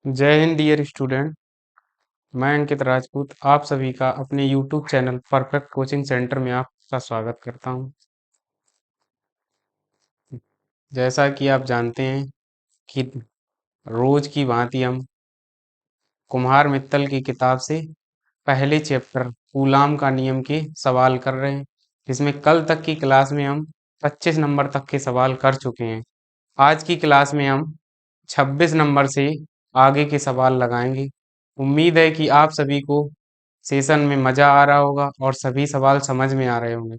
जय Hind dear student. मैं अंकित राजपूत आप सभी का अपने YouTube channel perfect coaching centre में आपका स्वागत करता हूं। जैसा कि आप जानते हैं कि रोज की भांति हम कुम्हार मित्तल की किताब से पहले चैप्टर कूलाम का नियम के सवाल कर रहे हैं, जिसमें कल तक की क्लास में हम 25 नंबर तक के सवाल कर चुके हैं। आज की क्लास में हम 26 नंबर से आगे के सवाल लगाएंगे। उम्मीद है कि आप सभी को सेशन में मजा आ रहा होगा और सभी सवाल समझ में आ रहे होंगे।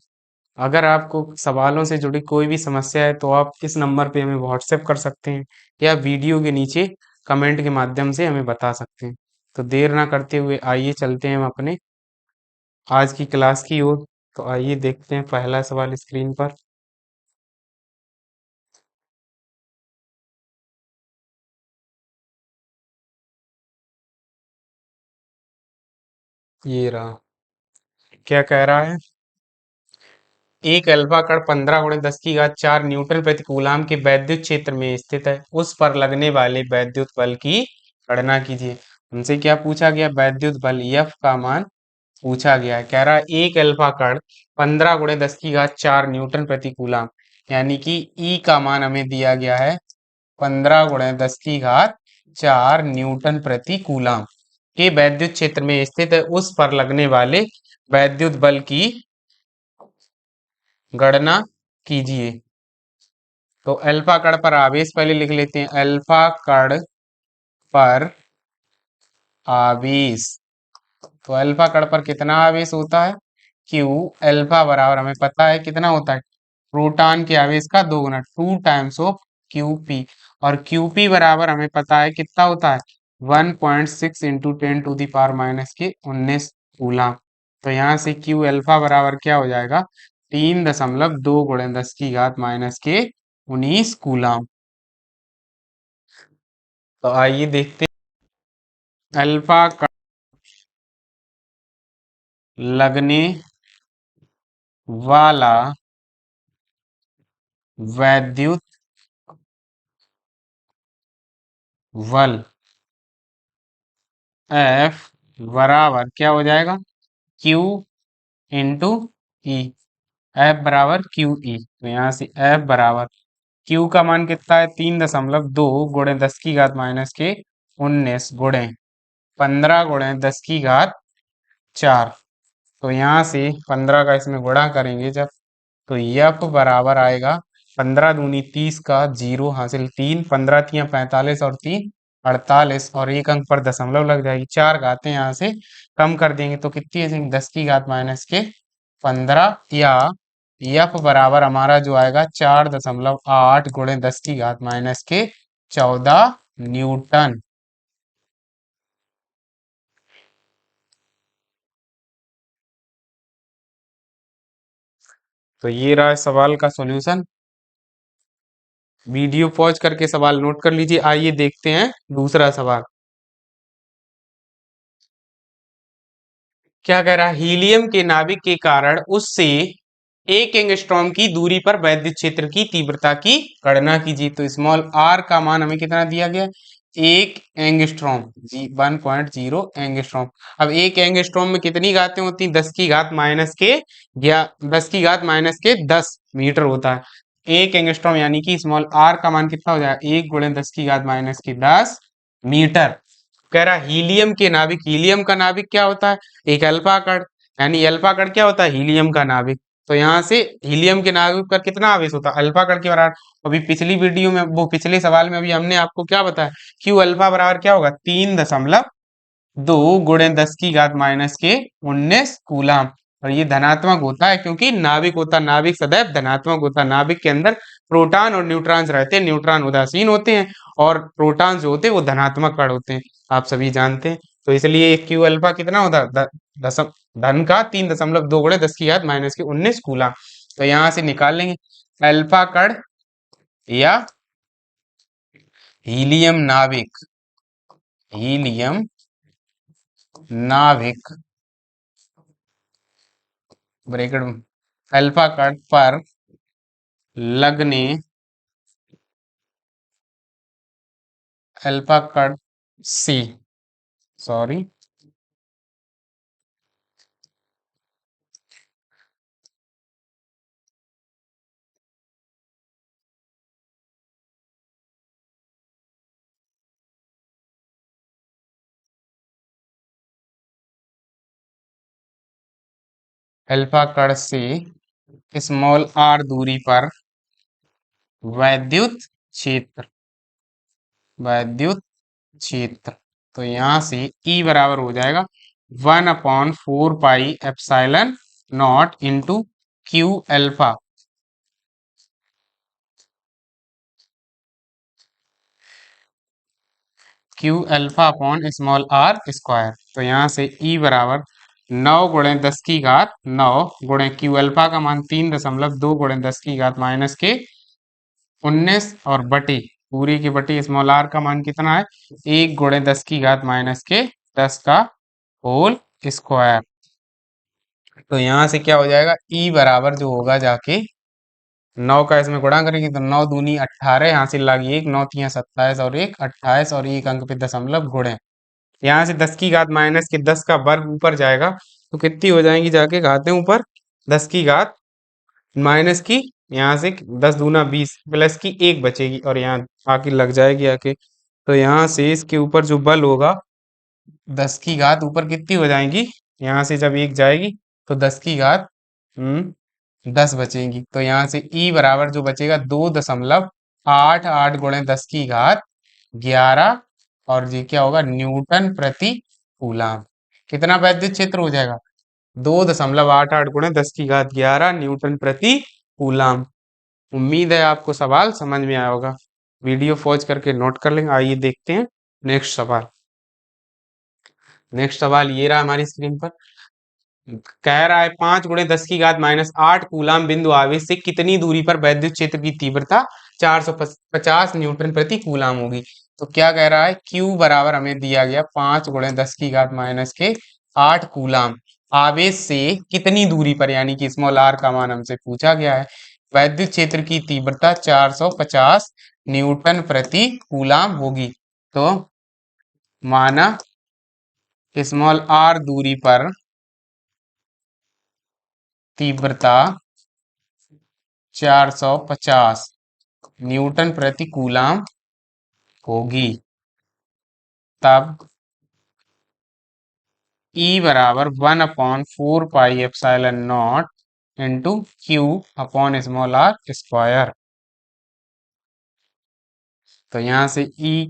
अगर आपको सवालों से जुड़ी कोई भी समस्या है तो आप इस नंबर पे हमें व्हाट्सएप कर सकते हैं या वीडियो के नीचे कमेंट के माध्यम से हमें बता सकते हैं। तो देर ना करते हुए आइए चलते हैं हम अपने आज की क्लास की ओर। तो आइए देखते हैं पहला सवाल स्क्रीन पर। ये रहा। क्या कह रहा है? एक अल्फा कण 15 गुणे 10 की घात 4 न्यूटन प्रति कूलाम के वैद्युत क्षेत्र में स्थित है। उस पर लगने वाले वैद्युत बल की गणना कीजिए। हमसे क्या पूछा गया? वैद्युत बल F का मान पूछा गया है। कह रहा है एक अल्फा कण 15 गुणे 10 की घात 4 न्यूटन प्रति कूलाम, यानी कि E का मान हमें दिया गया है 15 गुणे 10 की घात 4 न्यूटन प्रति कूलाम के वैद्युत क्षेत्र में स्थित है। उस पर लगने वाले वैद्युत बल की गणना कीजिए। तो अल्फा कण पर आवेश पहले लिख लेते हैं। अल्फा कण पर आवेश, तो अल्फा कण पर कितना आवेश होता है? क्यू। अल्फा बराबर हमें पता है कितना होता है, प्रोटॉन के आवेश का 2 गुना, 2 टाइम्स ऑफ क्यू पी। और क्यू पी बराबर हमें पता है कितना होता है, 1.6 इंटू 10⁻⁻⁰ कूलम। तो यहाँ से क्यू अल्फा बराबर क्या हो जाएगा, 3.2 गुणे 10 की घात -19 कूलम। तो आइए देखते हैं अल्फा का लगने वाला वैद्युत बल F बराबर क्या हो जाएगा, Q इंटू ई। F बराबर क्यू ई। तो यहाँ से F बराबर Q का मान कितना है, 3.2 गुणे 10 की घात -19 गुणे 15 गुणे 10 की घात 4। तो यहाँ से 15 का इसमें गुणा करेंगे जब, तो F बराबर आएगा 15 दूनी 30 का 0 हासिल 3, 15 तियां 45 और 3 48, और एक अंक पर दशमलव लग जाएगी। 4 घातें यहाँ से कम कर देंगे तो कितनी है, 10 की घात -15, या F बराबर हमारा जो आएगा 4.8 गुणे 10 की घात -14 न्यूटन। तो ये रहा सवाल का सॉल्यूशन। वीडियो पॉज करके सवाल नोट कर लीजिए। आइए देखते हैं दूसरा सवाल। क्या कह रहा है, हीलियम के नाभिक के कारण उससे 1 एंगस्ट्रॉम की दूरी पर वैद्युत क्षेत्र की तीव्रता की गणना कीजिए। तो स्मॉल r का मान हमें कितना दिया गया, 1 एंगस्ट्रॉम जी, 1.0 एंगस्ट्रॉम। अब 1 एंगस्ट्रॉम में कितनी घातें होती हैं, 10 की घात माइनस के, या 10 की घात -10 मीटर होता है 1 एंगस्ट्रॉम, यानी कि स्मॉल r का मान कितना हो जाएगा, 1 गुणे 10 की घात -10 मीटर। कह रहा हीलियम के नाभिक, हीलियम का नाभिक क्या होता है, एक अल्फा कण, यानी अल्फा कण क्या होता है, हीलियम का नाभिक। तो यहाँ से हीलियम के नाभिक पर कितना आवेश होता है, अल्फा कण के बराबर। अभी पिछली वीडियो में, वो पिछले सवाल में अभी हमने आपको क्या बताया, क्यू अल्फा बराबर क्या होगा, 3.2 गुणे 10 की घात -19 कूलम। और ये धनात्मक होता है क्योंकि नाभिक होता है, नाभिक सदैव धनात्मक होता है। नाभिक के अंदर प्रोटॉन और न्यूट्रॉन्स रहते हैं, न्यूट्रॉन उदासीन होते हैं और प्रोटॉन जो होते हैं वो धनात्मक कण होते हैं, आप सभी जानते हैं। तो इसलिए क्यू अल्फा कितना होता है, दशम धन का 3.2 गुणे 10 की घात -19 कूलम। तो यहाँ से निकाल लेंगे अल्फा कण या हीलियम नाभिक, हीलियम नाभिक ब्रैकेट में अल्फा कण पर लगने, अल्फा कण सी, सॉरी, अल्फा कण से स्मॉल आर दूरी पर वैद्युत क्षेत्र, वैद्युत क्षेत्र, तो यहां से E बराबर हो जाएगा 1/4 pi epsilon naught into Q alpha, Q alpha upon small R square. तो यहाँ से E बराबर 9 × 10 की घात 9 गुणे क्यू अल्फा का मान 3.2 गुणे 10 की घात -19 और बटे पूरी की बटी स्मॉल आर का मान कितना है 1 गुणे 10 की घात -10 का होल स्क्वायर। तो यहाँ से क्या हो जाएगा E बराबर जो होगा जाके 9 का इसमें गुणा करेंगे तो 9 दूनी 18, यहाँ से लगी 1, 9 × 3 = 27 और 1 28 और 1 अंक पे दशमलव गुणे, यहाँ से 10 की घात -10 का वर्ग ऊपर जाएगा तो कितनी हो जाएंगी जाके घातें ऊपर 10 की घात- की, यहाँ से 10 दूना 20 प्लस की 1 बचेगी और यहाँ आके लग जाएगी आके। तो यहाँ से इसके ऊपर जो बल होगा 10 की घात ऊपर कितनी हो जाएंगी, यहाँ से जब 1 जाएगी तो 10 बचेंगी। तो यहाँ से E बराबर जो बचेगा 2.88 गुणे 10 की घात 11 और ये क्या होगा न्यूटन प्रति कूलम। कितना वैद्युत क्षेत्र हो जाएगा 2.88 गुणे 10 की घात 11 न्यूटन प्रति कूलम। उम्मीद है आपको सवाल समझ में आया होगा। वीडियो पॉज करके नोट कर लेंगे। आइए देखते हैं नेक्स्ट सवाल। नेक्स्ट सवाल ये रहा हमारी स्क्रीन पर। कह रहा है 5 × 10 की घात-8 कूलाम बिंदु आवेश से कितनी दूरी पर वैद्युत क्षेत्र की तीव्रता 450 न्यूटन प्रति कूलाम होगी। तो क्या कह रहा है Q बराबर हमें दिया गया 5 × 10 की घात-8 कूलाम आवेश से कितनी दूरी पर यानी कि स्मॉल आर का मान हमसे पूछा गया है। वैद्युत क्षेत्र की तीव्रता 450 न्यूटन प्रति कूलाम होगी। तो माना स्मॉल आर दूरी पर तीव्रता 450 न्यूटन प्रति कूलम होगी, तब E बराबर 1/4 pi epsilon naught into Q upon small R square. तो यहाँ से E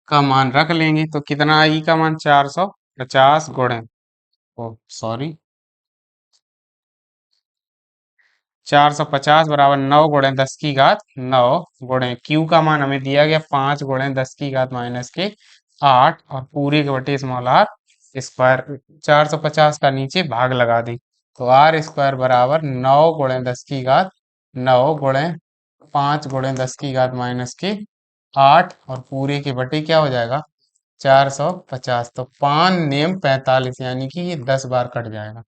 का मान रख लेंगे तो कितना E का मान 450 गुणे, ओ सॉरी, 450 बराबर 9 गुणे 10 की घात 9 गुणे क्यू का मान हमें दिया गया 5 गुणे 10 की घात-8 और पूरे के बटे स्मॉल आर स्क्वायर। 450 का नीचे भाग लगा दें तो आर स्क्वायर बराबर 9 गुणे 10 की घात 9 गुणे 5 गुणे 10 की घात-8 और पूरे के बटे क्या हो जाएगा 450। तो 5 नेम 45 यानी कि ये 10 बार कट जाएगा।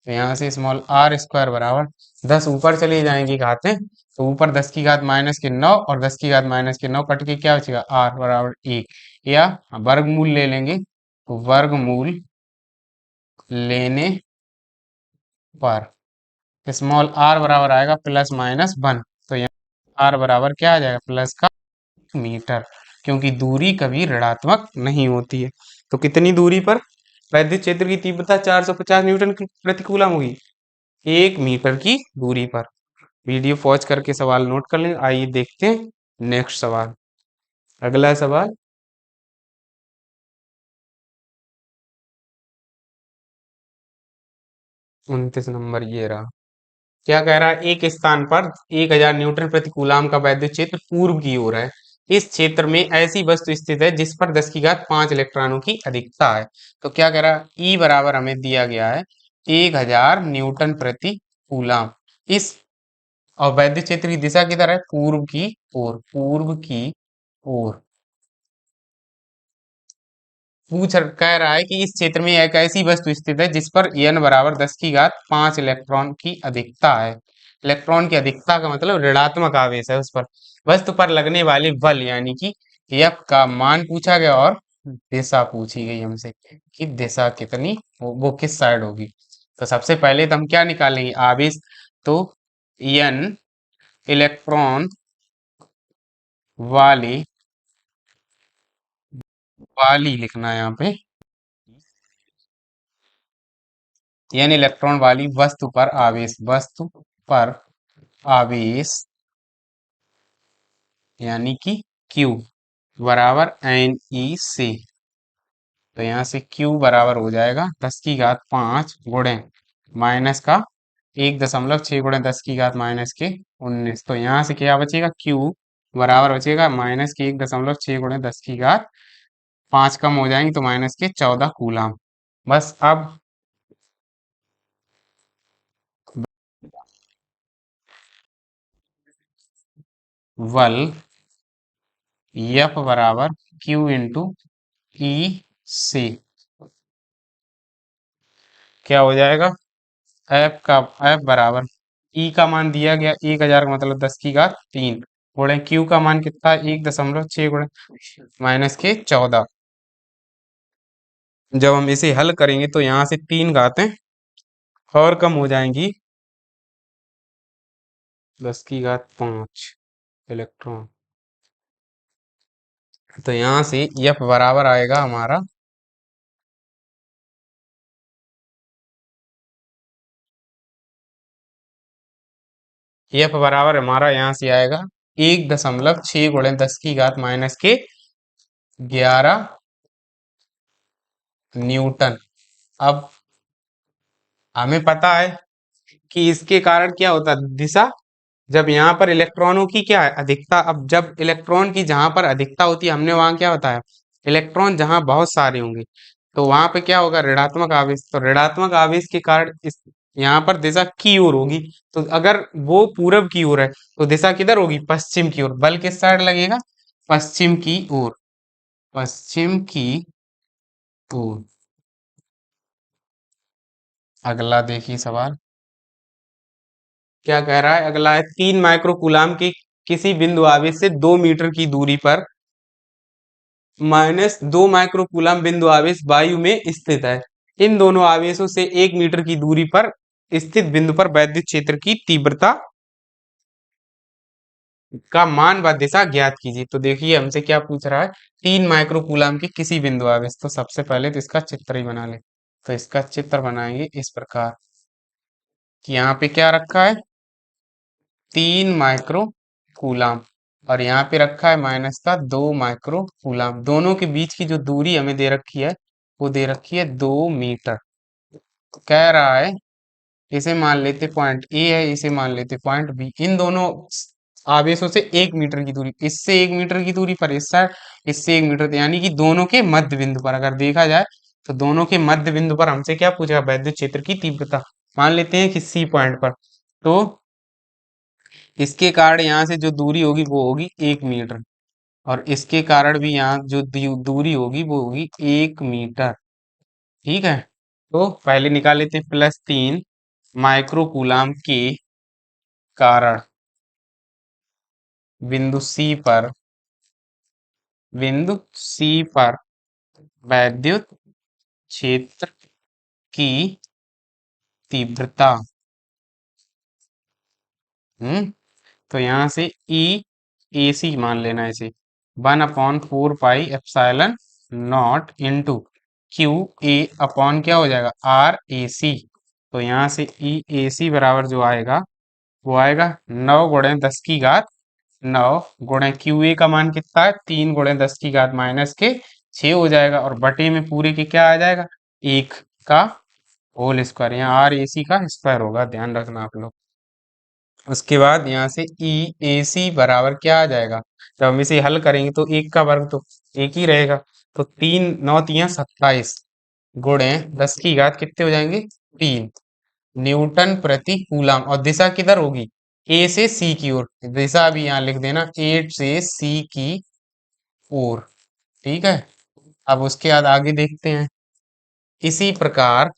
तो यहाँ से स्मॉल आर स्क्वायर बराबर 10 ऊपर चली जाएंगी घातें तो ऊपर 10 की घात-9 और 10 की घात-9 कट के क्या बचेगा आर बराबर 1 या वर्गमूल ले लेंगे तो वर्गमूल लेने पर स्मॉल आर बराबर आएगा +-1। तो यहाँ आर बराबर क्या आ जाएगा प्लस का मीटर, क्योंकि दूरी कभी ऋणात्मक नहीं होती है। तो कितनी दूरी पर वैद्युत क्षेत्र की तीव्रता 450 न्यूटन प्रति कूलम होगी 1 मीटर की दूरी पर। वीडियो पॉज करके सवाल नोट कर लें। आइए देखते हैं नेक्स्ट सवाल। अगला सवाल 29 नंबर ये रहा। क्या कह रहा है एक स्थान पर 1000 न्यूटन प्रति कूलम का वैद्युत क्षेत्र पूर्व की ओर है। इस क्षेत्र में ऐसी वस्तु स्थित है जिस पर 10 की घात 5 इलेक्ट्रॉनों की अधिकता है। तो क्या कह रहा है E बराबर हमें दिया गया है 1000 न्यूटन प्रति कूलम। इस और वैद्युत क्षेत्र की दिशा किधर है पूर्व की ओर, पूर्व की ओर। कह रहा है कि इस क्षेत्र में एक ऐसी वस्तु स्थित है जिस पर n बराबर 10 की घात 5 इलेक्ट्रॉन की अधिकता है। इलेक्ट्रॉन की अधिकता का मतलब ऋणात्मक आवेश है उस पर। वस्तु पर लगने वाले बल यानी कि एफ का मान पूछा गया और दिशा पूछी गई हमसे कि दिशा कितनी वो किस साइड होगी। तो सबसे पहले तो हम क्या निकालेंगे, आवेश। तो एन इलेक्ट्रॉन वाली वाली लिखना है यहाँ पे, एन इलेक्ट्रॉन वाली वस्तु पर आवेश, वस्तु पर आवेश यानी कि Q बराबर एन ई से। तो यहाँ से Q बराबर हो जाएगा 10 की घात 5 गुणे माइनस का 1.6 गुणे 10 की घात -19। तो यहाँ से क्या बचेगा, Q बराबर बचेगा माइनस के 1.6 गुणे 10 की घात 5 कम हो जाएंगे तो -14 कूलाम। बस अब बल F बराबर Q इंटू ई से क्या हो जाएगा, एफ का एफ बराबर ई का मान दिया गया 1000 का मतलब 10 की घात 3 गुणे क्यू का मान कितना है 1.6 गुणे -14। जब हम इसे हल करेंगे तो यहाँ से 3 घातें और कम हो जाएंगी, 10 की घात 5 इलेक्ट्रॉन। तो यहाँ से एफ बराबर आएगा हमारा एफ बराबर हमारा यहाँ से आएगा 1.6 गुणे 10 की घात -11 न्यूटन। अब हमें पता है कि इसके कारण क्या होता है, दिशा। जब यहाँ पर इलेक्ट्रॉनों की क्या है, अधिकता। अब जब इलेक्ट्रॉन की जहां पर अधिकता होती है, हमने वहां क्या होता है, इलेक्ट्रॉन जहां बहुत सारे होंगे तो वहां पे क्या होगा, ऋणात्मक आवेश। तो ऋणात्मक आवेश के कारण इस यहाँ पर दिशा की ओर होगी। तो अगर वो पूरब की ओर है तो दिशा किधर होगी, पश्चिम की ओर। बल किस साइड लगेगा, पश्चिम की ओर, पश्चिम की ओर। अगला देखिए सवाल क्या कह रहा है। अगला है 3 माइक्रो कूलाम की किसी बिंदु आवेश से 2 मीटर की दूरी पर -2 माइक्रो कूलाम बिंदु आवेश वायु में स्थित है। इन दोनों आवेशों से 1 मीटर की दूरी पर स्थित बिंदु पर वैद्युत क्षेत्र की तीव्रता का मान व दिशा ज्ञात कीजिए। तो देखिए हमसे क्या पूछ रहा है, 3 माइक्रो कूलाम की किसी बिंदु आवेश। तो सबसे पहले तो इसका चित्र ही बना ले। तो इसका चित्र बनाएंगे इस प्रकार कि यहाँ पे क्या रखा है, 3 माइक्रो कूलाम और यहाँ पे रखा है माइनस का 2 माइक्रो कूलाम। दोनों के बीच की जो दूरी हमें दे रखी है वो दे रखी है 2 मीटर। तो कह रहा है इसे मान लेते पॉइंट ए है, इसे मान लेते पॉइंट बी। इन दोनों आवेशों से 1 मीटर की दूरी, इससे 1 मीटर की दूरी पर इस साइड, इससे 1 मीटर, यानी कि दोनों के मध्य बिंदु पर अगर देखा जाए तो दोनों के मध्य बिंदु पर हमसे क्या पूछेगा, वैद्युत क्षेत्र की तीव्रता। मान लेते हैं कि सी पॉइंट पर। तो इसके कारण यहाँ से जो दूरी होगी वो होगी 1 मीटर और इसके कारण भी यहाँ जो दूरी होगी वो होगी 1 मीटर। ठीक है, तो पहले निकाल लेते हैं, +3 माइक्रो कूलाम के कारण बिंदु सी पर, बिंदु सी पर वैद्युत क्षेत्र की तीव्रता। तो यहाँ से ई ए सी मान लेना है इसे, 1/4 pi epsilon naught into Q A upon क्या हो जाएगा, आर ए सी। तो यहाँ से ई ए सी बराबर जो आएगा वो आएगा 9 गुणे 10 की घात 9 गुणे क्यू ए का मान कितना है, 3 गुणे 10 की घात -6 हो जाएगा और बटे में पूरे के क्या आ जाएगा, 1 का होल स्क्वायर। यहाँ आर ए सी का स्क्वायर होगा, ध्यान रखना आप लोग। उसके बाद यहाँ से ई ए सी बराबर क्या आ जाएगा, जब हम इसे हल करेंगे तो 1 का वर्ग तो 1 ही रहेगा। तो 3 9 3 27 गुणे 10 की घात कितने हो जाएंगे, 3 न्यूटन प्रति कूलम। और दिशा किधर होगी, ए से सी की ओर। दिशा भी यहाँ लिख देना, ए से सी की ओर। ठीक है, अब उसके बाद आगे देखते हैं। इसी प्रकार,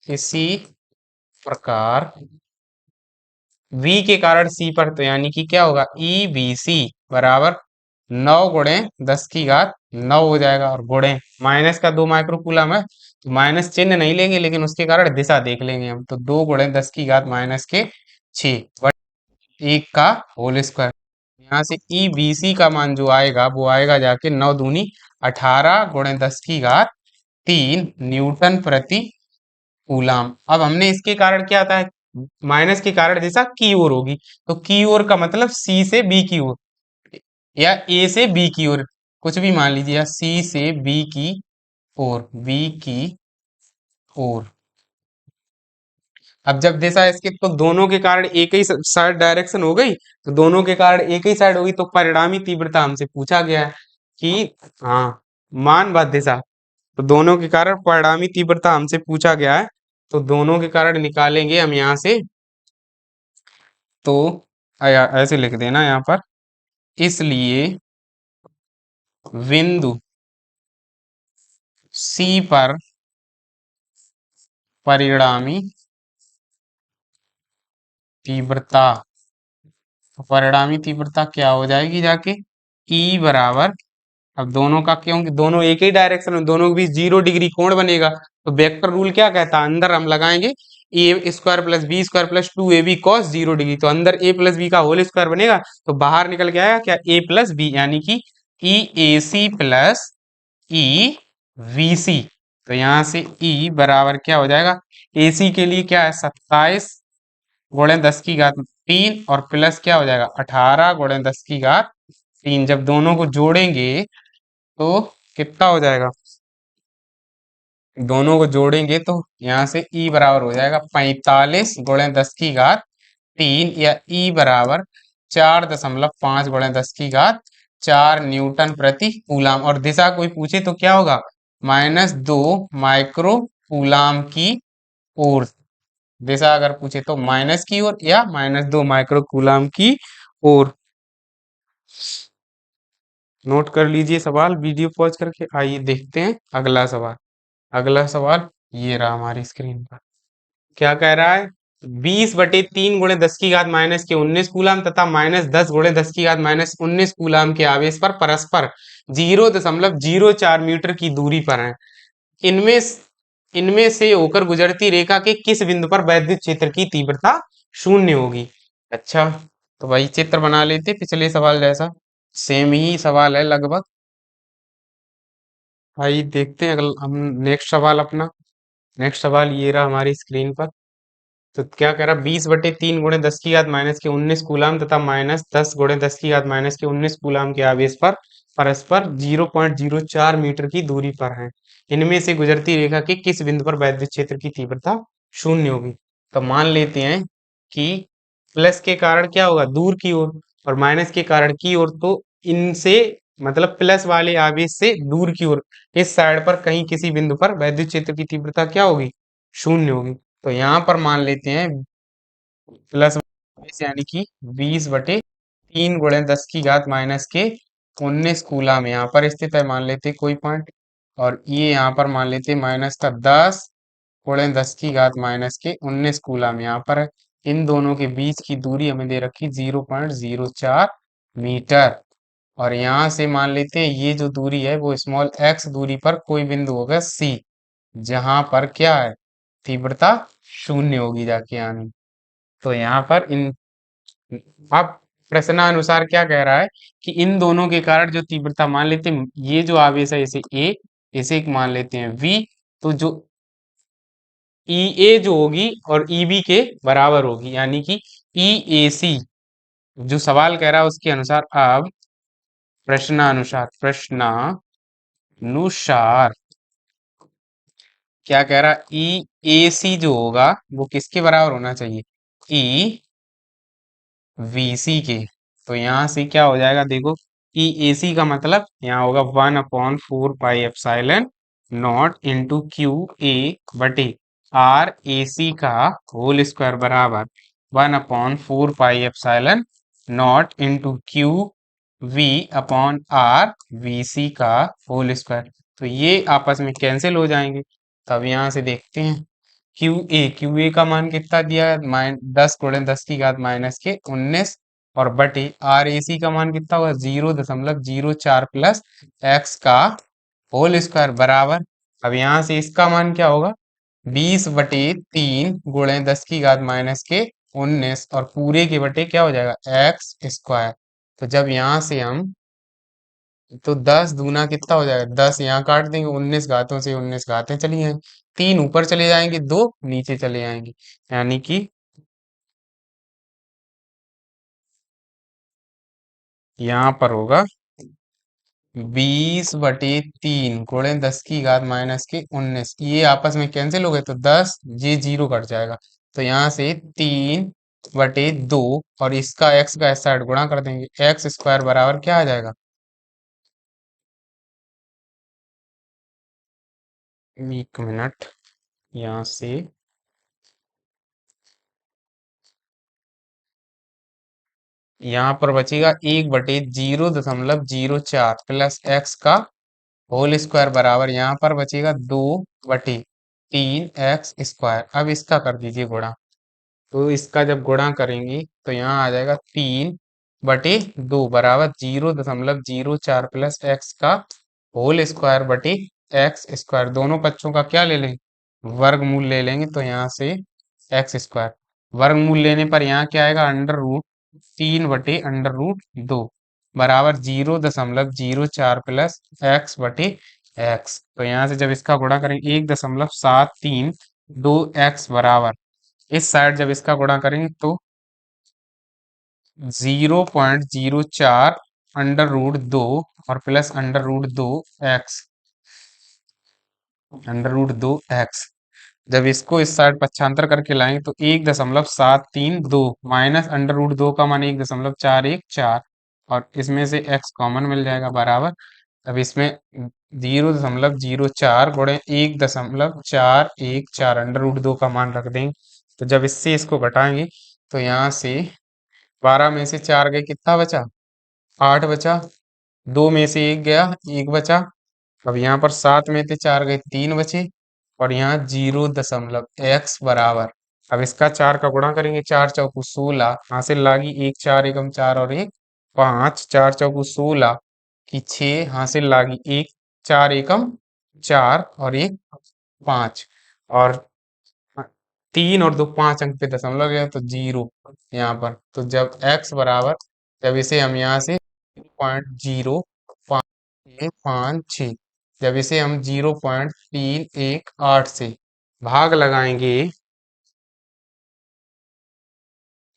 इसी प्रकार V के कारण C पर, तो यानी कि क्या होगा, ई बी सी बराबर 9 गुणे 10 की घात 9 हो जाएगा, और गुणे माइनस का 2 माइक्रो कूलम है तो माइनस चिन्ह नहीं लेंगे, लेकिन उसके कारण दिशा देख लेंगे हम। तो 2 गुणे 10 की घात -के 1 का होल स्क्वायर। यहाँ से ई बी सी का मान जो आएगा वो आएगा जाके 9 दूनी 18 गुणे 10 की घात 3 न्यूटन प्रति कूलाम। अब हमने इसके कारण क्या आता है, माइनस के कारण दिशा की ओर होगी, तो की ओर का मतलब सी से बी की ओर या ए से बी की ओर, कुछ भी मान लीजिए, या सी से बी की ओर, बी की ओर। अब जब दिशा इसके तो दोनों के कारण एक ही साइड डायरेक्शन हो गई, तो दोनों के कारण एक ही साइड होगी, तो परिणामी तीव्रता हमसे पूछा गया है कि हाँ, मान बात दिशा, तो दोनों के कारण परिणामी तीव्रता हमसे पूछा गया है, तो दोनों के कारण निकालेंगे हम यहाँ से। तो ऐसे लिख देना यहाँ पर, इसलिए बिंदु सी पर परिणामी तीव्रता, तो परिणामी तीव्रता क्या हो जाएगी जाके, E बराबर, अब दोनों का, क्योंकि दोनों एक ही डायरेक्शन में, दोनों के बीच 0 डिग्री कोण बनेगा, तो वेक्टर रूल क्या कहता है, अंदर हम लगाएंगे a² + b² + 2ab cos 0 degree, तो अंदर a प्लस बी का होल स्क्वायर बनेगा, तो बाहर निकल के आएगा क्या, a प्लस बी, यानी कि ई ए सी प्लस ई वी सी। तो यहाँ से E बराबर क्या हो जाएगा, ए सी के लिए क्या है 27 गुणे 10 की घात 3, और प्लस क्या हो जाएगा 18 गुणे 10 की घात 3। जब दोनों को जोड़ेंगे तो कितना हो जाएगा, दोनों को जोड़ेंगे तो यहाँ से E बराबर हो जाएगा 45 गुणे 10 की घात 3, या E बराबर 4.5 गुणे 10 की घात 4 न्यूटन प्रति कूलाम। और दिशा कोई पूछे तो क्या होगा, -2 माइक्रो कूलाम की ओर। दिशा अगर पूछे तो माइनस की ओर या -2 माइक्रो कूलाम की ओर। नोट कर लीजिए सवाल, वीडियो पॉज करके। आइए देखते हैं अगला सवाल। अगला सवाल ये रहा हमारी स्क्रीन पर। क्या कह रहा है, 20/3 गुणे 10 की घात -19 कूलाम तथा -10 गुणे 10 की घात -19 कूलाम के आवेश पर परस्पर 0.04 मीटर की दूरी पर हैं। इनमें इनमें से होकर गुजरती रेखा के किस बिंदु पर वैद्युत क्षेत्र की तीव्रता शून्य होगी। अच्छा, तो भाई चित्र बना लेते पिछले सवाल जैसा, सेम ही सवाल है लगभग। भाई देखते हैं अगला हम, नेक्स्ट सवाल अपना। नेक्स्ट सवाल ये रहा हमारी स्क्रीन पर। तो क्या कह रहा, 20/3 गुणे 10 की घात -19 कूलाम तथा -10 गुणे 10 की घात -19 कूलाम के आवेश पर परस्पर 0.04 मीटर की दूरी पर हैं। इनमें से गुजरती रेखा के किस बिंदु पर वैद्युत क्षेत्र की तीव्रता शून्य होगी। तो मान लेते हैं कि प्लस के कारण क्या होगा, दूर की ओर, और माइनस के कारण की ओर, तो इनसे मतलब प्लस वाले आवेश से दूर की ओर इस साइड पर कहीं किसी बिंदु पर वैद्युत क्षेत्र की तीव्रता क्या होगी, शून्य होगी। तो यहाँ पर मान लेते हैं प्लस, यानी कि 20/3 गुणे 10 की घात -के 19 कूलाम यहाँ पर स्थित है, मान लेते हैं कोई पॉइंट, और ये यहाँ पर मान लेते हैं -10 गुणे 10 की घात -के 19 कूलाम यहाँ पर है। इन दोनों के बीच की दूरी हमें दे रखी 0.04 मीटर, और यहाँ से मान लेते हैं ये जो दूरी है वो स्मॉल एक्स दूरी पर कोई बिंदु होगा सी, जहां पर क्या है, तीव्रता शून्य होगी जाके आनी। तो यहाँ पर इन, अब प्रश्नानुसार क्या कह रहा है कि इन दोनों के कारण जो तीव्रता, मान लेते हैं ये जो आवेश है इसे ए, इसे एक मान लेते हैं वी, तो जो ई ए जो होगी और ई बी के बराबर होगी, यानी कि ई ए सी जो सवाल कह रहा है उसके अनुसार। अब प्रश्नानुसार क्या कह रहा है, ई ए सी जो होगा वो किसके बराबर होना चाहिए, ई वीसी के। तो यहाँ से क्या हो जाएगा देखो, ई ए सी का मतलब यहाँ होगा 1/4 pi epsilon naught Q A बटे आर ए सी का होल स्क्वायर बराबर 1/4 pi epsilon naught Q V upon R V C का होल स्क्वायर। तो ये आपस में कैंसिल हो जाएंगे। तब यहाँ से देखते हैं क्यू ए का मान कितना दिया है, 10 गुणे 10 की घात -के 19, और बटे आर ए सी का मान कितना होगा 0.04 प्लस एक्स का होल स्क्वायर बराबर। अब यहाँ से इसका मान क्या होगा 20/3 गुणे 10 की घात माइनस के 19 और पूरे के बटे क्या हो जाएगा एक्स स्क्वायर। तो जब यहाँ से हम तो 10 दूना कितना हो जाएगा 10 यहाँ काट देंगे 19 घातों से 19 घातें चली जाएंगी 3 ऊपर चले जाएंगे 2 नीचे चले जाएंगे यानी कि यहाँ पर होगा 20/3 गुणे 10 की घात माइनस के 19 ये आपस में कैंसिल हो गए तो 10 ये जीरो कट जाएगा। तो यहाँ से 3/2 और इसका एक्स का इस साइड गुणा कर देंगे एक्स स्क्वायर बराबर क्या आ जाएगा। 1 मिनट यहाँ से यहाँ पर बचेगा 1/0.04 प्लस एक्स का होल स्क्वायर बराबर यहाँ पर बचेगा 2/3 एक्स स्क्वायर। अब इसका कर दीजिए गुणा। तो इसका जब गुणा करेंगे तो यहाँ आ जाएगा 3/2 बराबर 0.04 प्लस एक्स का होल स्क्वायर बटे एक्स स्क्वायर। दोनों पक्षों का क्या ले लेंगे वर्गमूल ले लेंगे तो यहाँ से एक्स स्क्वायर वर्गमूल लेने पर यहाँ क्या आएगा √3/√2 बराबर 0.04 प्लस एक्स बटे एक्स। तो यहाँ से जब इसका गुणा करेंगे 1.732 एक्स बराबर इस साइड जब इसका गुणा करेंगे तो 0.04 √2 और प्लस √2 एक्स √2 एक्स। जब इसको इस साइड पक्षांतर करके लाएंगे तो 1.732 माइनस √2 का मान 1.414 और इसमें से एक्स कॉमन मिल जाएगा बराबर। अब इसमें 0.04 गुणे 1.414 √2 का मान रख देंगे। तो जब इससे इसको घटाएंगे तो यहाँ से 12 में से 4 गए कितना बचा 8 बचा। 2 में से 1 गया 1 बचा। अब यहाँ पर 7 में से 4 गए 3 बचे और यहाँ 0 एक्स बराबर। अब इसका 4 का गुणा करेंगे 4 चौकू 16 हासिल लागी 1 4 एकम 4 और 1 5 4 चौकू 16 की 6 हासिल लागी 1 4 एकम 4 और 1 5 और 3 और 2 5 अंक पे दशमलव गया तो 0 यहाँ पर। तो जब x बराबर जब इसे हम यहाँ से 0.05 जब इसे हम 0.318 से भाग लगाएंगे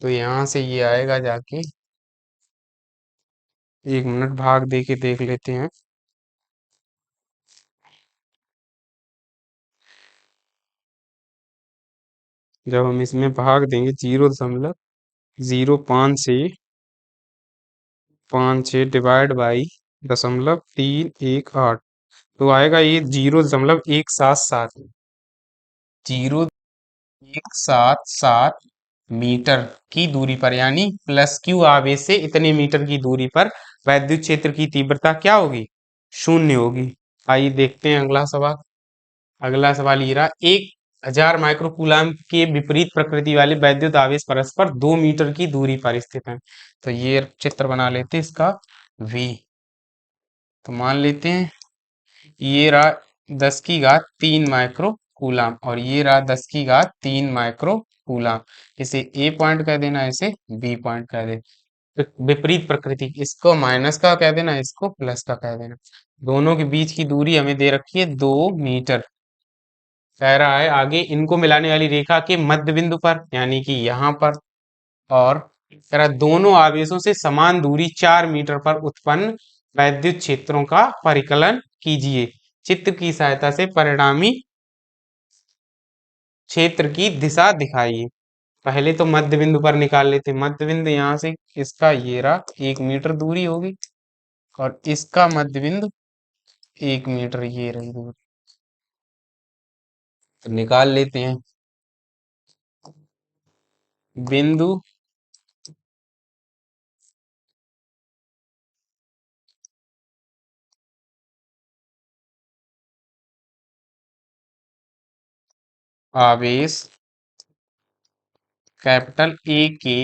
तो यहाँ से ये आएगा जाके 1 मिनट भाग दे के देख लेते हैं। जब हम इसमें भाग देंगे 0.05 डिवाइड बाई 0.318 तो आएगा ये 0.177 0.177 मीटर की दूरी पर यानी प्लस क्यू आवेश से इतने मीटर की दूरी पर वैद्युत क्षेत्र की तीव्रता क्या होगी शून्य होगी। आइए देखते हैं अगला सवाल। अगला सवाल ये रहा 1000 माइक्रो कूलाम के विपरीत प्रकृति वाले वैद्युत आवेश परस्पर 2 मीटर की दूरी पर स्थित हैं। तो ये चित्र बना लेते हैं इसका V। तो मान लेते हैं ये रहा 10 की घात 3 माइक्रो कूलाम और ये रहा 10 की घात 3 माइक्रो कूलाम। इसे A पॉइंट कह देना इसे B पॉइंट कह दे। विपरीत प्रकृति इसको माइनस का कह देना इसको प्लस का कह देना। दोनों के बीच की दूरी हमें दे रखी है 2 मीटर। कह रहा है आगे इनको मिलाने वाली रेखा के मध्य बिंदु पर यानी कि यहाँ पर और कह रहा है, दोनों आवेशों से समान दूरी 4 मीटर पर उत्पन्न वैद्युत क्षेत्रों का परिकलन कीजिए। चित्र की सहायता से परिणामी क्षेत्र की दिशा दिखाइए। पहले तो मध्य बिंदु पर निकाल लेते मध्य बिंदु यहाँ से इसका ये रहा 1 मीटर दूरी होगी और इसका मध्य बिंदु 1 मीटर ये रही दूरी। तो निकाल लेते हैं बिंदु आवेश कैपिटल ए के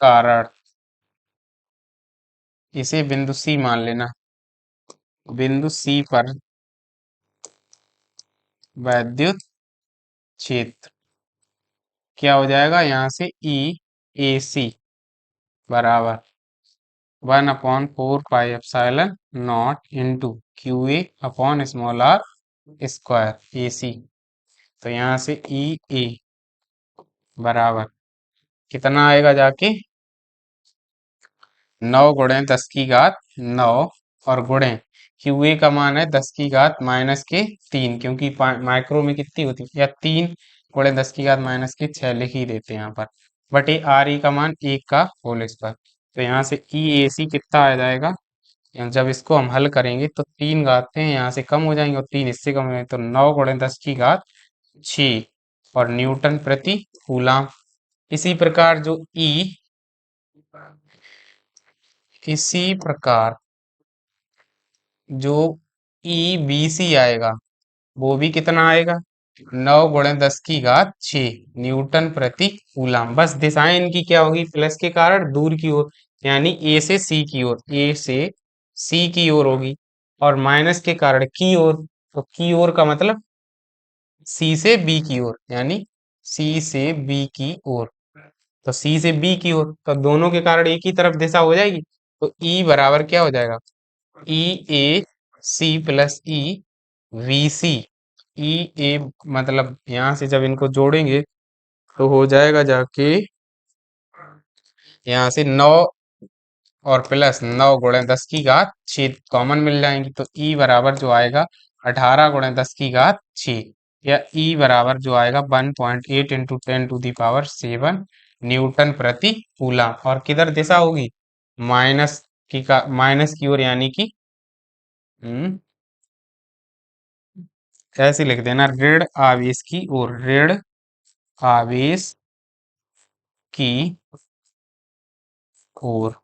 कारण इसे बिंदु सी मान लेना। बिंदु सी पर वैद्युत क्षेत्र क्या हो जाएगा, यहाँ से ई ए सी बराबर 1/4 pi epsilon naught into Q A upon small R square A C. तो यहाँ से ई ए बराबर कितना आएगा जाके, 9 × 10⁻৯ और गुणे क्यू ए का मान है 10⁻³ क्योंकि माइक्रो में कितनी होती है, या 3 × 10⁻⁶ लिख ही देते हैं यहाँ पर, बटे आर ई का मान 1 का होल स्क्वायर। तो यहाँ से ई ए सी कितना आ जाएगा, जब इसको हम हल करेंगे तो 3 घातें यहाँ से कम हो जाएंगे और 3 इससे कम हो जाएंगे, तो 9 × 10⁻⁶ और न्यूटन प्रति कूलाम। इसी प्रकार जो इसी प्रकार जो ई बी सी आएगा वो भी कितना आएगा, 9 × 10⁻⁶ न्यूटन प्रति कूलाम। बस दिशाएं इनकी क्या होगी, प्लस के कारण दूर की ओर, यानी ए से सी की ओर, ए से सी की ओर होगी, और माइनस के कारण की ओर, तो की ओर का मतलब सी से बी की ओर, यानी सी से बी की ओर, तो सी से बी की ओर, तो दोनों के कारण एक ही तरफ दिशा हो जाएगी। तो ई बराबर क्या हो जाएगा, ई ए सी प्लस ई वी सी। ई ए मतलब यहां से जब इनको जोड़ेंगे तो हो जाएगा जाके यहाँ से 9 और प्लस 9 × 10⁻⁶ कॉमन मिल जाएंगी, तो ई बराबर जो आएगा 18 × 10⁻⁶, या ई बराबर जो आएगा 1.8 × 10⁻⁷ न्यूटन प्रति कूलम। और किधर दिशा होगी, माइनस की ओर, यानी कि ऐसे लिख देना, ऋण आवेश की ओर, ऋण आवेश की ओर।